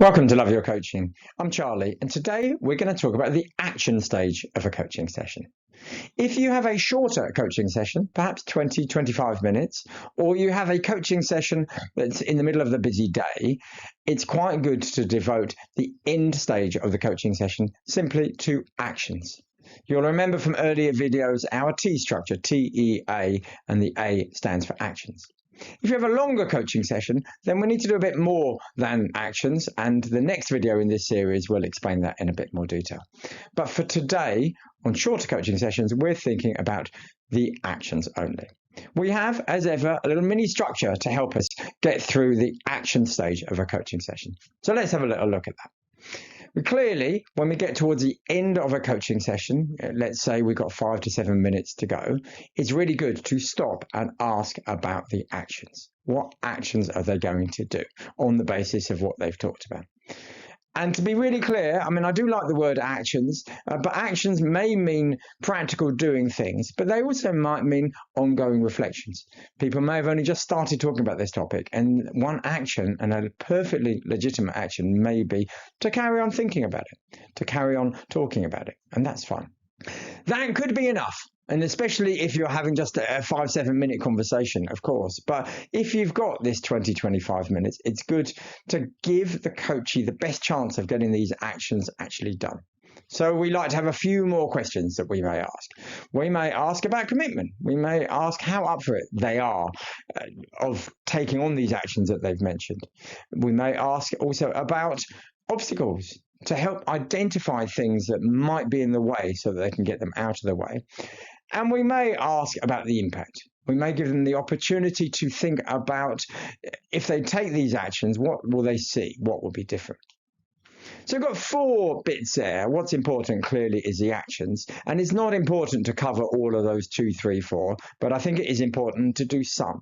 Welcome to Love Your Coaching. I'm Charlie, and today we're going to talk about the action stage of a coaching session. If you have a shorter coaching session, perhaps 20-25 minutes, or you have a coaching session that's in the middle of the busy day, it's quite good to devote the end stage of the coaching session simply to actions. You'll remember from earlier videos our T structure, T-E-A, and the A stands for actions. If you have a longer coaching session, then we need to do a bit more than actions, and the next video in this series will explain that in a bit more detail. But for today, on shorter coaching sessions, we're thinking about the actions only. We have, as ever, a little mini structure to help us get through the action stage of a coaching session. So let's have a little look at that. Clearly, when we get towards the end of a coaching session, let's say we've got 5 to 7 minutes to go, it's really good to stop and ask about the actions. What actions are they going to do on the basis of what they've talked about? And to be really clear, I do like the word actions, but actions may mean practical doing things, but they also might mean ongoing reflections. People may have only just started talking about this topic, and one action, and a perfectly legitimate action, may be to carry on thinking about it, to carry on talking about it, and that's fine. That could be enough. And especially if you're having just a 5-7 minute conversation, of course. But if you've got this 20-25 minutes, it's good to give the coachee the best chance of getting these actions actually done. So we like to have a few more questions that we may ask. We may ask about commitment. We may ask how up for it they are of taking on these actions that they've mentioned. We may ask also about obstacles, to help identify things that might be in the way so that they can get them out of the way. And we may ask about the impact. We may give them the opportunity to think about if they take these actions, what will they see? What will be different? So we've got 4 bits there. What's important clearly is the actions. And it's not important to cover all of those 2, 3, 4, but I think it is important to do some.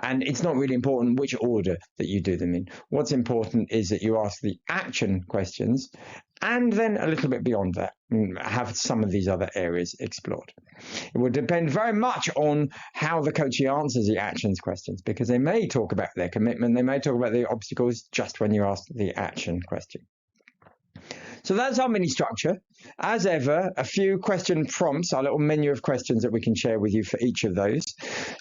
And it's not really important which order that you do them in. What's important is that you ask the action questions and then a little bit beyond that, have some of these other areas explored. It will depend very much on how the coachee answers the actions questions, because they may talk about their commitment, they may talk about the obstacles just when you ask the action question. So that's our mini structure. As ever, a few question prompts, our little menu of questions that we can share with you for each of those.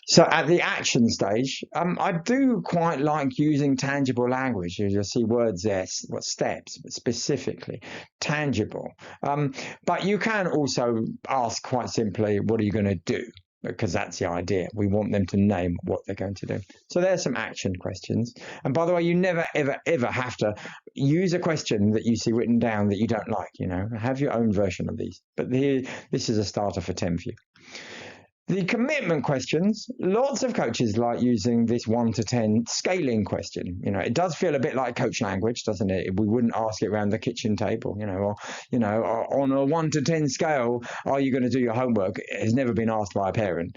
So at the action stage, I do quite like using tangible language. You'll see words there, what steps, specifically, tangible. But you can also ask quite simply, what are you going to do? Because that's the idea. We want them to name what they're going to do. So there's some action questions. And by the way, you never, ever, ever have to use a question that you see written down that you don't like, Have your own version of these. But this is a starter for 10 for you. The commitment questions, lots of coaches like using this 1 to 10 scaling question. It does feel a bit like coach language, doesn't it? We wouldn't ask it around the kitchen table, or on a 1 to 10 scale, are you going to do your homework? It has never been asked by a parent.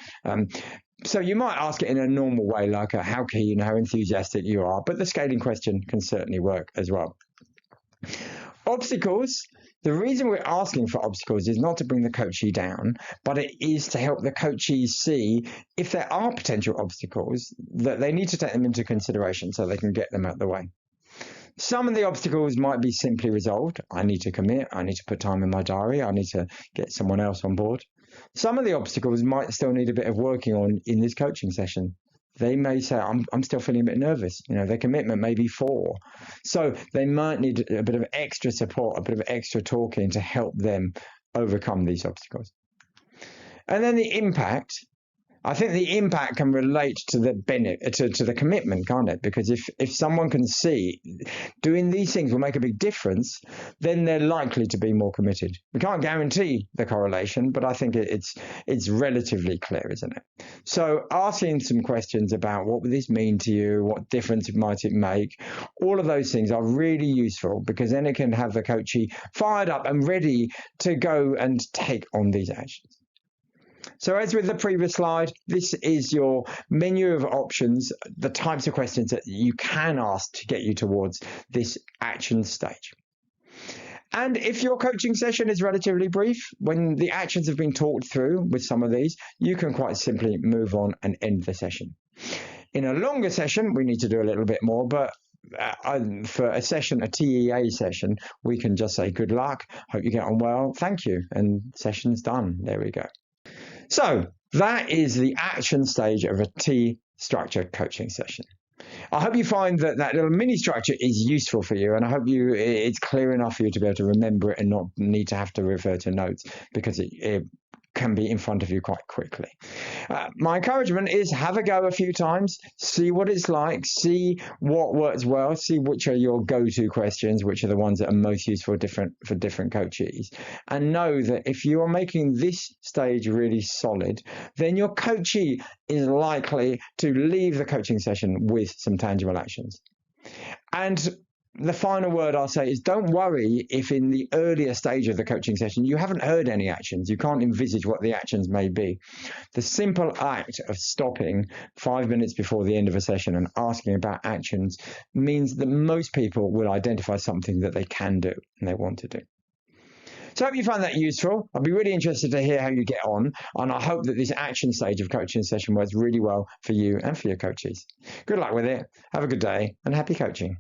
So you might ask it in a normal way, like how keen, how enthusiastic you are, but the scaling question can certainly work as well. Obstacles. The reason we're asking for obstacles is not to bring the coachee down, but it is to help the coachee see if there are potential obstacles that they need to take them into consideration so they can get them out of the way. Some of the obstacles might be simply resolved. I need to commit. I need to put time in my diary. I need to get someone else on board. Some of the obstacles might still need a bit of working on in this coaching session. They may say, I'm still feeling a bit nervous. Their commitment may be 4. So they might need a bit of extra support, a bit of extra talking to help them overcome these obstacles. And then the impact. I think the impact can relate to the benefit, to the commitment, can't it? Because if someone can see doing these things will make a big difference, then they're likely to be more committed. We can't guarantee the correlation, but I think it's relatively clear, isn't it? So asking some questions about what would this mean to you, what difference might it make, all of those things are really useful, because then it can have the coachee fired up and ready to go and take on these actions. So as with the previous slide, this is your menu of options, the types of questions that you can ask to get you towards this action stage. And if your coaching session is relatively brief, when the actions have been talked through with some of these, you can quite simply move on and end the session. In a longer session, we need to do a little bit more, but for a session, a TEA session, we can just say good luck, hope you get on well, thank you, and session's done. There we go. So that is the action stage of a T-structured coaching session. I hope you find that little mini structure is useful for you, and I hope it's clear enough for you to be able to remember it and not need to have to refer to notes, because it can be in front of you quite quickly. My encouragement is have a go a few times, see what it's like, see what works well, see which are your go-to questions, which are the ones that are most useful for different coachees, and know that if you are making this stage really solid, then your coachee is likely to leave the coaching session with some tangible actions. And the final word I'll say is don't worry if in the earlier stage of the coaching session you haven't heard any actions. You can't envisage what the actions may be. The simple act of stopping 5 minutes before the end of a session and asking about actions means that most people will identify something that they can do and they want to do. So I hope you find that useful. I'll be really interested to hear how you get on, and I hope that this action stage of coaching session works really well for you and for your coaches. Good luck with it. Have a good day and happy coaching.